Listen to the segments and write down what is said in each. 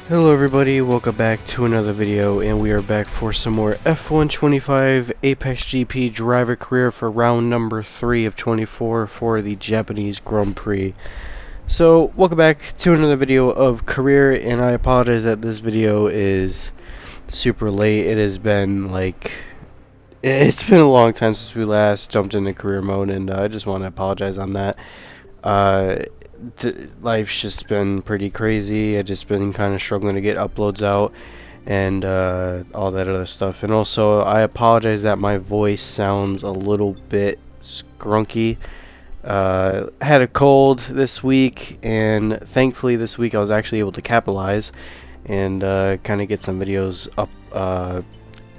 Hello everybody, welcome back to another video, and we are back for some more F125 Apxgp driver career for round number 3 of 24 for the Japanese Grand Prix. So, welcome back to another video of career, and I apologize that this video is super late. It has been it's been a long time since we last jumped into career mode, and I just want to apologize on that. Life's just been pretty crazy. I've just been kind of struggling to get uploads out and all that other stuff. And also, I apologize that my voice sounds a little bit skrunky. Had a cold this week, and thankfully this week I was actually able to capitalize and kind of get some videos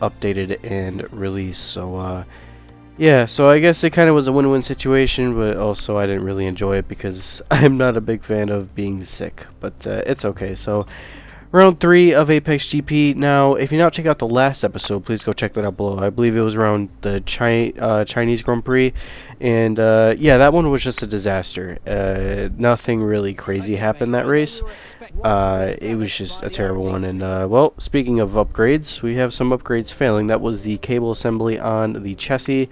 updated and released. So yeah, so I guess it kind of was a win-win situation, but also I didn't really enjoy it because I'm not a big fan of being sick, but it's okay. So, round 3 of Apxgp. Now, if you not check out the last episode, please go check that out below. I believe it was around the Chinese Grand Prix, and yeah, that one was just a disaster. Nothing really crazy happened that race. It was just a terrible one, and well, speaking of upgrades, we have some upgrades failing. That was the cable assembly on the chassis,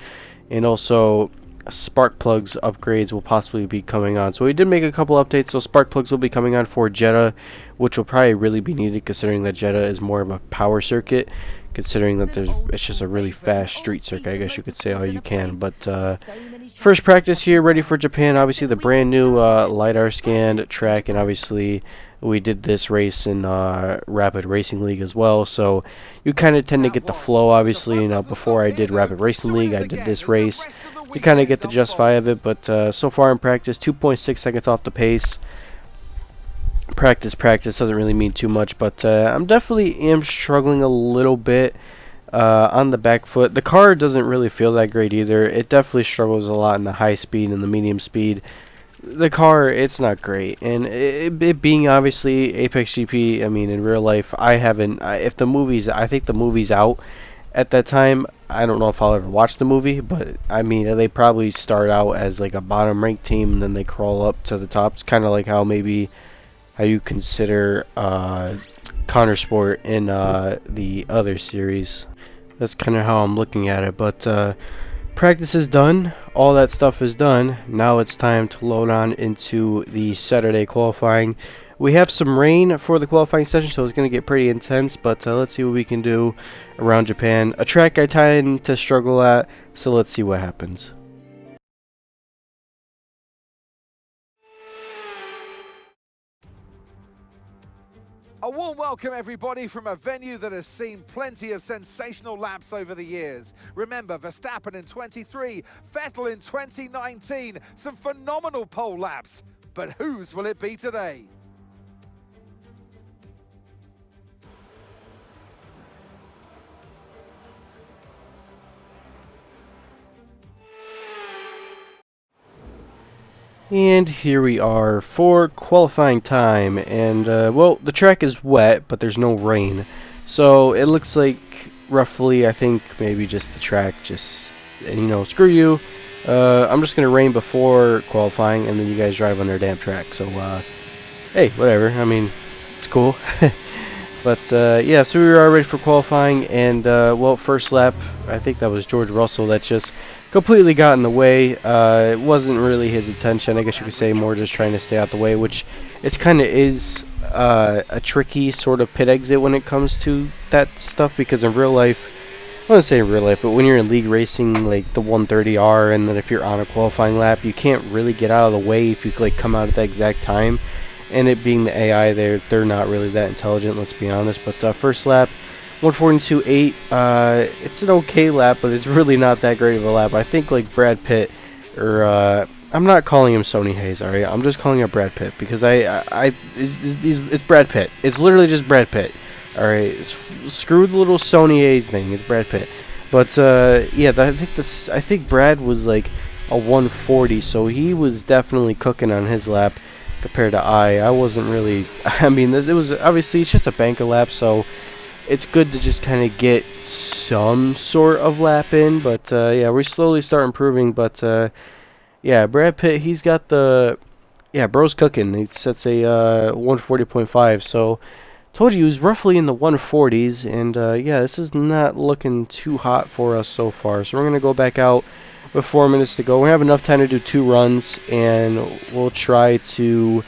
and also spark plugs upgrades will possibly be coming on. So we did make a couple updates. So spark plugs will be coming on for Jeddah, which will probably really be needed considering that Jeddah is more of a power circuit, considering that it's just a really fast street circuit, I guess you could say all you can. But first practice here, ready for Japan. Obviously the brand new LiDAR scanned track, and obviously we did this race in Rapid Racing League as well, so you kind of tend to get the flow. Obviously, you know, before I did Rapid Racing League, I did this race. You kind of get the justify of it, but so far in practice, 2.6 seconds off the pace. Practice doesn't really mean too much, but I'm definitely struggling a little bit on the back foot. The car doesn't really feel that great either. It definitely struggles a lot in the high speed and the medium speed. The car, it's not great, and it being obviously Apxgp, I mean, in real life, I think the movie's out at that time. I don't know if I'll ever watch the movie, but I mean, they probably start out as like a bottom ranked team, and then they crawl up to the top. It's kind of like how you consider Connor Sport in the other series. That's kind of how I'm looking at it, but practice is done, all that stuff is done. Now it's time to load on into the Saturday qualifying. We have some rain for the qualifying session, so it's going to get pretty intense, but let's see what we can do around Japan. A track I tend to struggle at, so let's see what happens. A warm welcome, everybody, from a venue that has seen plenty of sensational laps over the years. Remember, Verstappen in 23, Vettel in 2019, some phenomenal pole laps. But whose will it be today? And here we are for qualifying time, and well, the track is wet, but there's no rain, so it looks like roughly, I think maybe just the track, and you know, screw you. I'm just gonna rain before qualifying, and then you guys drive on their damn track. So hey, whatever. I mean, it's cool. But yeah, so we were all ready for qualifying, and well, first lap, I think that was George Russell that just completely got in the way. It wasn't really his intention. I guess you could say more just trying to stay out the way, which it kind of is a tricky sort of pit exit when it comes to that stuff, because in real life, I don't say in real life, but when you're in league racing, like the 130R, and then if you're on a qualifying lap, you can't really get out of the way if you like come out at the exact time. And it being the AI, they're not really that intelligent, let's be honest. But first lap, 142.8. It's an okay lap, but it's really not that great of a lap. I think like Brad Pitt, or I'm not calling him Sonny Hayes, alright? I'm just calling him Brad Pitt because it's Brad Pitt. It's literally just Brad Pitt. Alright, screw the little Sonny Hayes thing. It's Brad Pitt. But yeah, I think Brad was like a 140, so he was definitely cooking on his lap compared to I wasn't really. I mean, it was obviously it's just a banker lap, so it's good to just kind of get some sort of lap in, but yeah, we slowly start improving. But yeah, Brad Pitt, he's got the bro's cooking. He sets a 140.5, so told you he was roughly in the 140s, and yeah, this is not looking too hot for us so far. So we're going to go back out with 4 minutes to go. We have enough time to do 2 runs, and we'll try to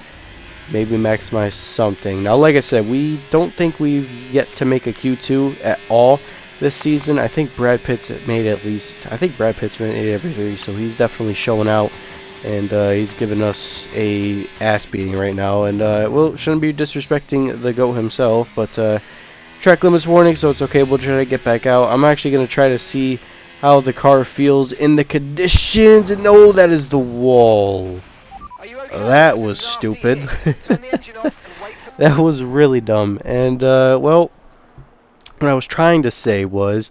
maybe maximize something. Now, like I said, we don't think we've yet to make a Q2 at all this season. I think Brad Pitt's made at least, I think Brad Pitt's made every 3, so he's definitely showing out. And he's giving us a ass beating right now, and well, shouldn't be disrespecting the GOAT himself, but track limits warning, so it's okay. We'll try to get back out. I'm actually going to try to see how the car feels in the conditions. No, that is the wall. That was stupid. That was really dumb. And well, what I was trying to say was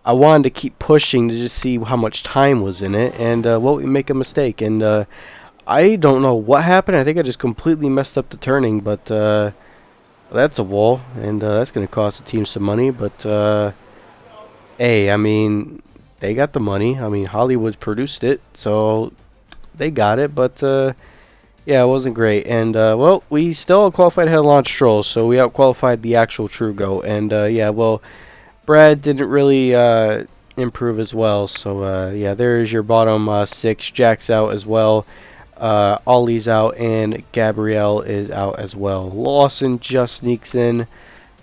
I wanted to keep pushing to just see how much time was in it, and well, we make a mistake, and I don't know what happened. I think I just completely messed up the turning, but that's a wall, and that's going to cost the team some money, but hey, I mean, they got the money. I mean, Hollywood produced it, so they got it, but yeah, it wasn't great, and well, we still qualified ahead of Launch Stroll, so we outqualified the actual True Go, and yeah, well, Brad didn't really improve as well, so yeah, there's your bottom 6. Jack's out as well, Ollie's out, and Gabrielle is out as well. Lawson just sneaks in,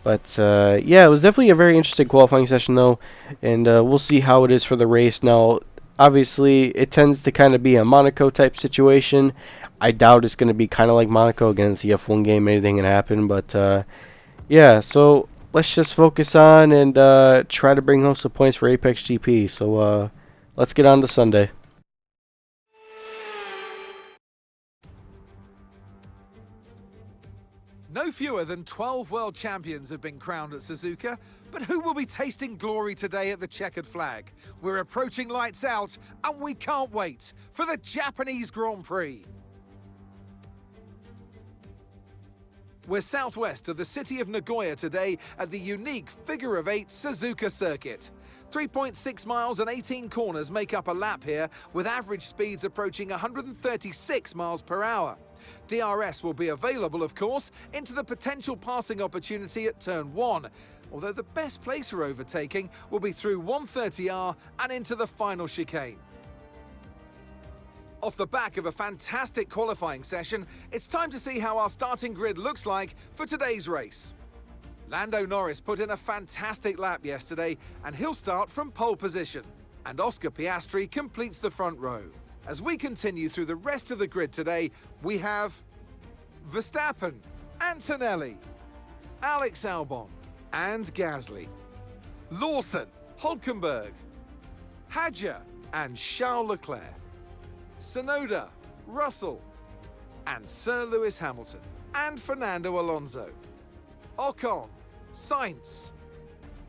but yeah, it was definitely a very interesting qualifying session though, and we'll see how it is for the race. Now, obviously, it tends to kind of be a Monaco type situation. I doubt it's going to be kind of like Monaco. Again, it's the F1 game, anything can happen, but yeah, so let's just focus on and try to bring home some points for Apxgp. So let's get on to Sunday. No fewer than 12 world champions have been crowned at Suzuka, but who will be tasting glory today at the checkered flag? We're approaching lights out, and we can't wait for the Japanese Grand Prix. We're southwest of the city of Nagoya today at the unique figure-of-8 Suzuka circuit. 3.6 miles and 18 corners make up a lap here, with average speeds approaching 136 miles per hour. DRS will be available, of course, into the potential passing opportunity at turn 1, although the best place for overtaking will be through 130R and into the final chicane. Off the back of a fantastic qualifying session, it's time to see how our starting grid looks like for today's race. Lando Norris put in a fantastic lap yesterday, and he'll start from pole position. And Oscar Piastri completes the front row. As we continue through the rest of the grid today, we have Verstappen, Antonelli, Alex Albon, and Gasly, Lawson, Hulkenberg, Hadjar, and Charles Leclerc, Tsunoda, Russell, and Sir Lewis Hamilton, and Fernando Alonso, Ocon, Sainz,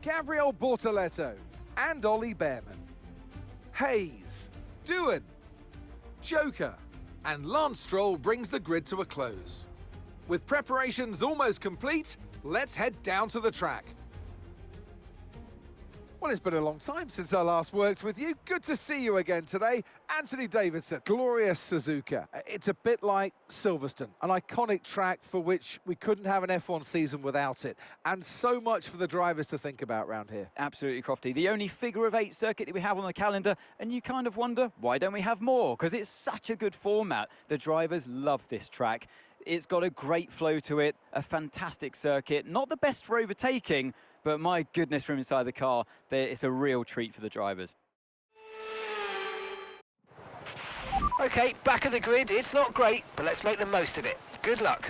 Gabriel Bortoleto, and Ollie Behrman, Hayes, Doohan, Joker, and Lance Stroll brings the grid to a close. With preparations almost complete, let's head down to the track. Well, it's been a long time since I last worked with you. Good to see you again today. Anthony Davidson, glorious Suzuka. It's a bit like Silverstone, an iconic track for which we couldn't have an F1 season without it. And so much for the drivers to think about around here. Absolutely, Crofty. The only figure-of-8 circuit that we have on the calendar, and you kind of wonder, why don't we have more? Because it's such a good format. The drivers love this track. It's got a great flow to it, a fantastic circuit. Not the best for overtaking, but my goodness, from inside the car, it's a real treat for the drivers. Okay, back of the grid. It's not great, but let's make the most of it. Good luck.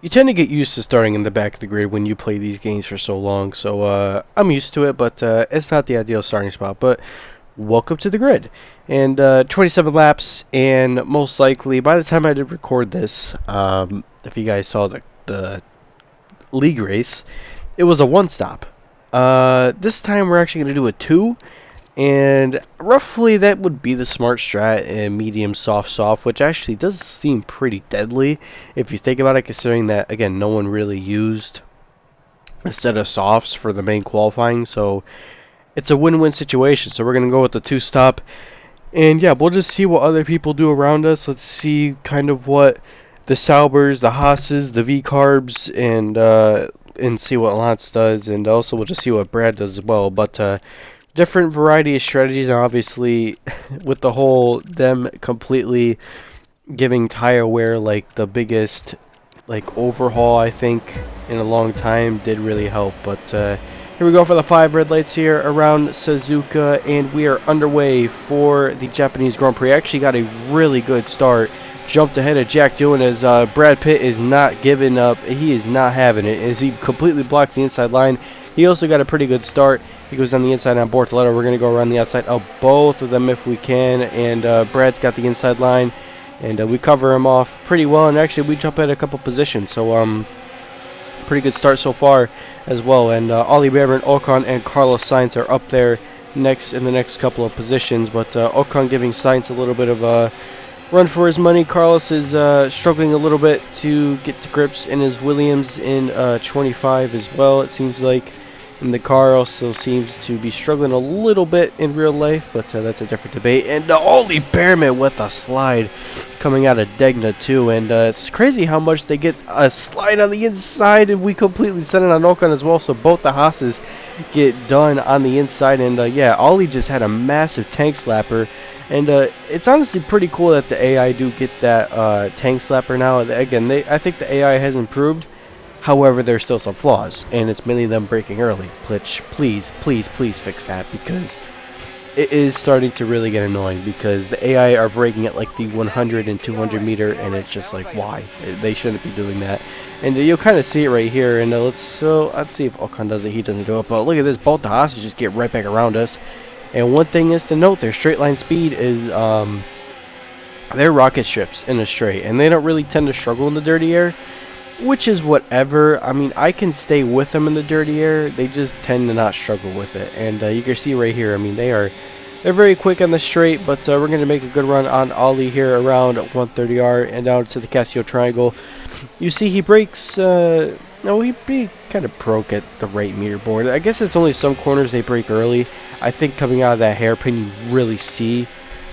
You tend to get used to starting in the back of the grid when you play these games for so long, so I'm used to it, but it's not the ideal starting spot. But welcome to the grid. And 27 laps, and most likely, by the time I did record this, if you guys saw the league race, it was a 1-stop. This time we're actually going to do a 2, and roughly that would be the smart strat in medium soft, which actually does seem pretty deadly if you think about it, considering that, again, no one really used a set of softs for the main qualifying, so it's a win-win situation. So we're going to go with the 2-stop, and yeah, we'll just see what other people do around us. Let's see kind of what the Saubers, the Haas's, the V-Carbs, and see what Lance does, and also we'll just see what Brad does as well. But different variety of strategies, and obviously with the whole them completely giving tire wear like the biggest like overhaul I think in a long time did really help. But here we go for the 5 red lights here around Suzuka, and we are underway for the Japanese Grand Prix. Actually got a really good start. Jumped ahead of Jack doing as Brad Pitt is not giving up. He is not having it as he completely blocks the inside line. He also got a pretty good start. He goes down the inside on Bortoletto. We're going to go around the outside of both of them if we can. And Brad's got the inside line. And we cover him off pretty well. And actually we jump at a couple positions. So pretty good start so far as well. And Ollie Behrman, Ocon, and Carlos Sainz are up there next in the next couple of positions. But Ocon giving Sainz a little bit of a run for his money. Carlos is struggling a little bit to get to grips in his Williams in 25 as well, it seems like. And the car also seems to be struggling a little bit in real life, but that's a different debate. And Ollie Behrman with a slide coming out of Degna too. And it's crazy how much they get a slide on the inside, and we completely sent it on Ocon as well. So both the Haas's get done on the inside. And yeah, Ollie just had a massive tank slapper. And it's honestly pretty cool that the AI do get that tank slapper now. Again, I think the AI has improved. However, there's still some flaws, and it's mainly them braking early. Which, please fix that, because it is starting to really get annoying. Because the AI are braking at like the 100 and 200 meter, and it's just like, why? They shouldn't be doing that. And you'll kind of see it right here. And let's see if Ocon does it. He doesn't do it. But look at this. Both the Haas just get right back around us. And one thing is to note, their straight line speed is they're rocket ships in a straight, and they don't really tend to struggle in the dirty air. Which is whatever. I mean, I can stay with them in the dirty air. They just tend to not struggle with it. And you can see right here, I mean, they're very quick on the straight. But we're going to make a good run on Ollie here around 130R and down to the Casio Triangle. You see he brakes, no, he kind of broke at the right meter board. I guess it's only some corners they brake early. I think coming out of that hairpin, you really see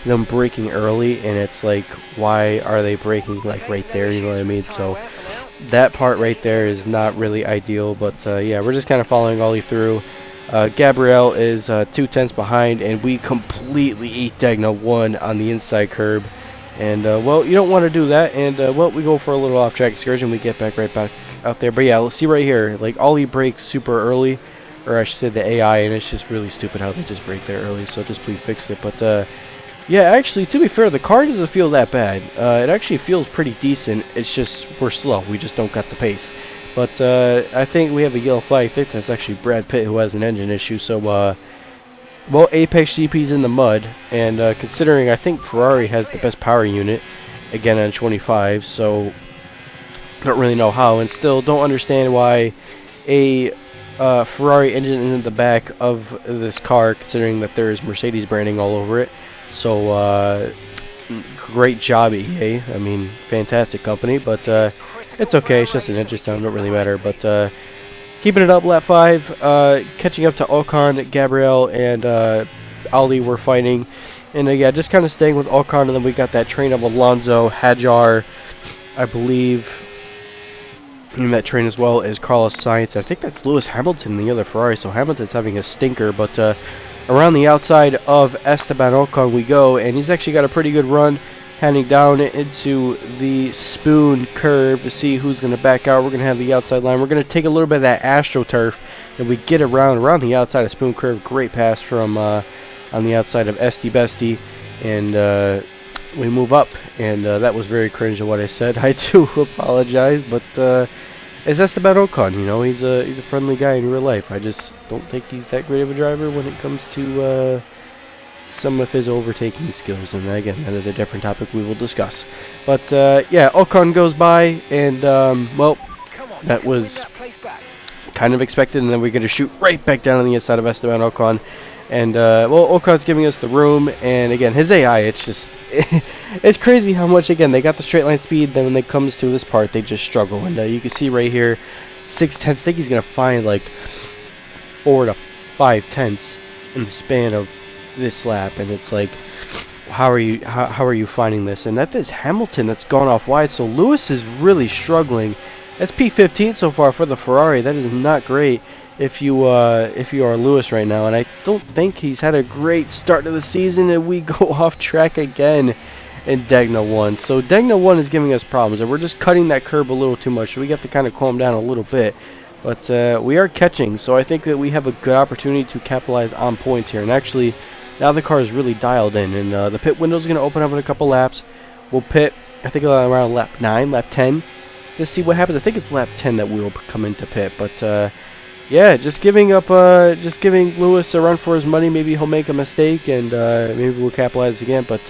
them braking early. And it's like, why are they braking like right there? You know what I mean? So that part right there is not really ideal, but yeah, we're just kind of following Ollie through. Gabrielle is 2/10 behind, and we completely eat Degna 1 on the inside curb. And well, you don't want to do that. And well, we go for a little off-track excursion. We get back right back out there. But yeah, let's see right here. Like Ollie brakes super early, or I should say the AI, and it's just really stupid how they just brake there early. So just please fix it. But yeah, actually, to be fair, the car doesn't feel that bad. It actually feels pretty decent. It's just we're slow. We just don't got the pace. But I think we have a yellow flag. I think that's actually Brad Pitt who has an engine issue. So, well, Apxgp's in the mud. And considering I think Ferrari has the best power unit, again on 25. So, don't really know how. And still don't understand why a Ferrari engine is in the back of this car, considering that there is Mercedes branding all over it. So, great job, EA. I mean, fantastic company, but it's okay. It's just an engine sound, don't really matter. But keeping it up, lap 5, catching up to Ocon, Gabrielle, and Ollie were fighting. And yeah, just kind of staying with Ocon, and then we got that train of Alonso, Hadjar, I believe. In that train as well as Carlos Sainz. I think that's Lewis Hamilton, the other Ferrari. So Hamilton's having a stinker, but around the outside of Esteban Ocon we go, and he's actually got a pretty good run heading down into the Spoon curve to see who's going to back out. We're going to have the outside line. We're going to take a little bit of that AstroTurf, and we get around the outside of Spoon curve. Great pass from on the outside of Esty Bestie, and we move up, and that was very cringe of what I said. I do apologize, but it's Esteban Ocon, you know, he's a friendly guy in real life. I just don't think he's that great of a driver when it comes to some of his overtaking skills. And again, that is a different topic we will discuss. But yeah, Ocon goes by, and well, that was kind of expected. And then we're going to shoot right back down on the inside of Esteban Ocon. And well, Ocon's giving us the room, and again, his AI, it's just it's crazy how much, again, they got the straight line speed, then when it comes to this part, they just struggle. And you can see right here, 6/10. I think he's gonna find like 4 to 5 tenths in the span of this lap, and it's like, how are you finding this? And that is Hamilton that's gone off wide, so Lewis is really struggling. That's P15 so far for the Ferrari. That is not great if you are Lewis right now, and I don't think he's had a great start to the season, and we go off track again in Degna 1. So Degna 1 is giving us problems, and we're just cutting that curb a little too much, so we have to kind of calm down a little bit. But we are catching, so I think that we have a good opportunity to capitalize on points here. And actually, now the car is really dialed in, and the pit window is going to open up in a couple laps. We'll pit, I think, around lap 9, lap 10. Let's see what happens. I think it's lap 10 that we will come into pit. But yeah, just giving Lewis a run for his money. Maybe he'll make a mistake, and maybe we'll capitalize again. But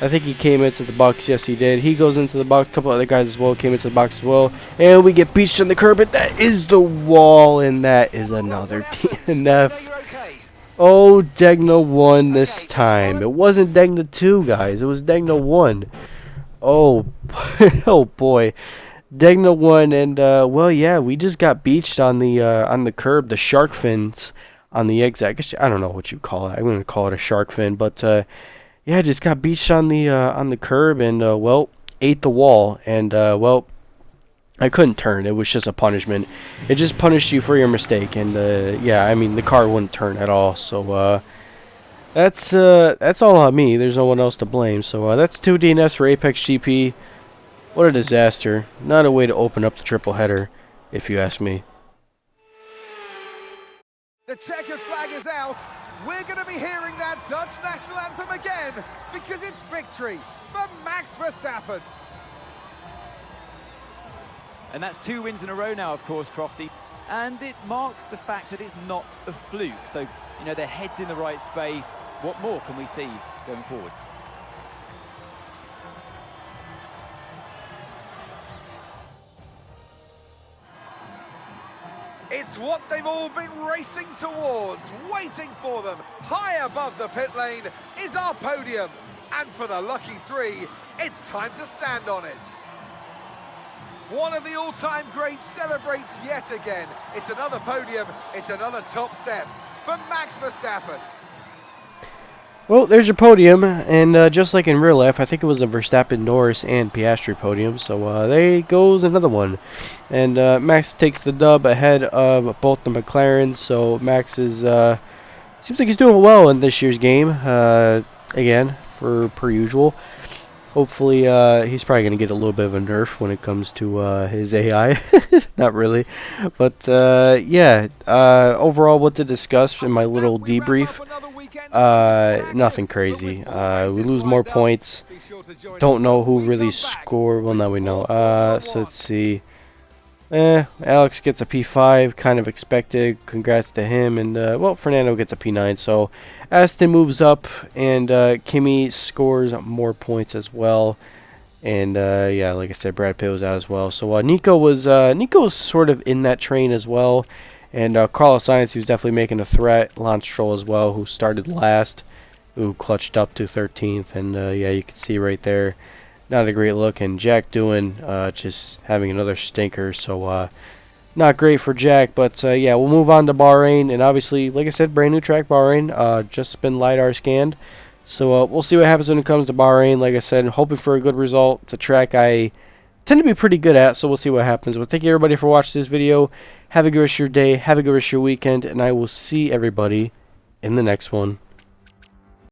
I think he came into the box. Yes, he did. He goes into the box. A couple other guys as well came into the box as well. And we get beached on the curb, and that is the wall, and that is another DNF. Oh, Degna 1 this time. It wasn't Degna 2, guys. It was Degna 1. Oh, oh boy. Degna 1, and well, yeah, we just got beached on the curb, the shark fins on the exit. I guess I don't know what you call it. I'm gonna call it a shark fin, but yeah, just got beached on the curb, and well, ate the wall, and well, I couldn't turn. It was just a punishment. It just punished you for your mistake, and yeah, I mean the car wouldn't turn at all. So that's all on me. There's no one else to blame. So that's 2 DNFs for Apxgp. What a disaster. Not a way to open up the triple header, if you ask me. The checkered flag is out. We're going to be hearing that Dutch national anthem again because it's victory for Max Verstappen. And that's 2 wins in a row now, of course, Crofty. And it marks the fact that it's not a fluke. So, you know, their head's in the right space. What more can we see going forwards? It's what they've all been racing towards, waiting for them. High above the pit lane is our podium. And for the lucky 3, it's time to stand on it. One of the all-time greats celebrates yet again. It's another podium, it's another top step for Max Verstappen. Well, there's your podium, and just like in real life, I think it was a Verstappen, Norris, and Piastri podium, so there goes another one. And Max takes the dub ahead of both the McLarens, so Max is, seems like he's doing well in this year's game, again, per usual. Hopefully, he's probably going to get a little bit of a nerf when it comes to his AI. Not really. But, yeah, overall what to discuss in my little debrief. Nothing crazy. We lose more points. Don't know who really scored. Well, now we know. So let's see. Alex gets a P5, kind of expected. Congrats to him. And, well, Fernando gets a P9. So Aston moves up, and Kimi scores more points as well. And, yeah, like I said, Brad Pitt was out as well. So Nico was sort of in that train as well. And Carlos Sainz, he was definitely making a threat. Lance Stroll as well, who started last, who clutched up to 13th. And, yeah, you can see right there. Not a great look, and Jack doing just having another stinker, so not great for Jack, but yeah, we'll move on to Bahrain, and obviously, like I said, brand new track Bahrain, just been LiDAR scanned, so we'll see what happens when it comes to Bahrain. Like I said, hoping for a good result. It's a track I tend to be pretty good at, so we'll see what happens. But thank you everybody for watching this video. Have a good rest of your day, have a good rest of your weekend, and I will see everybody in the next one.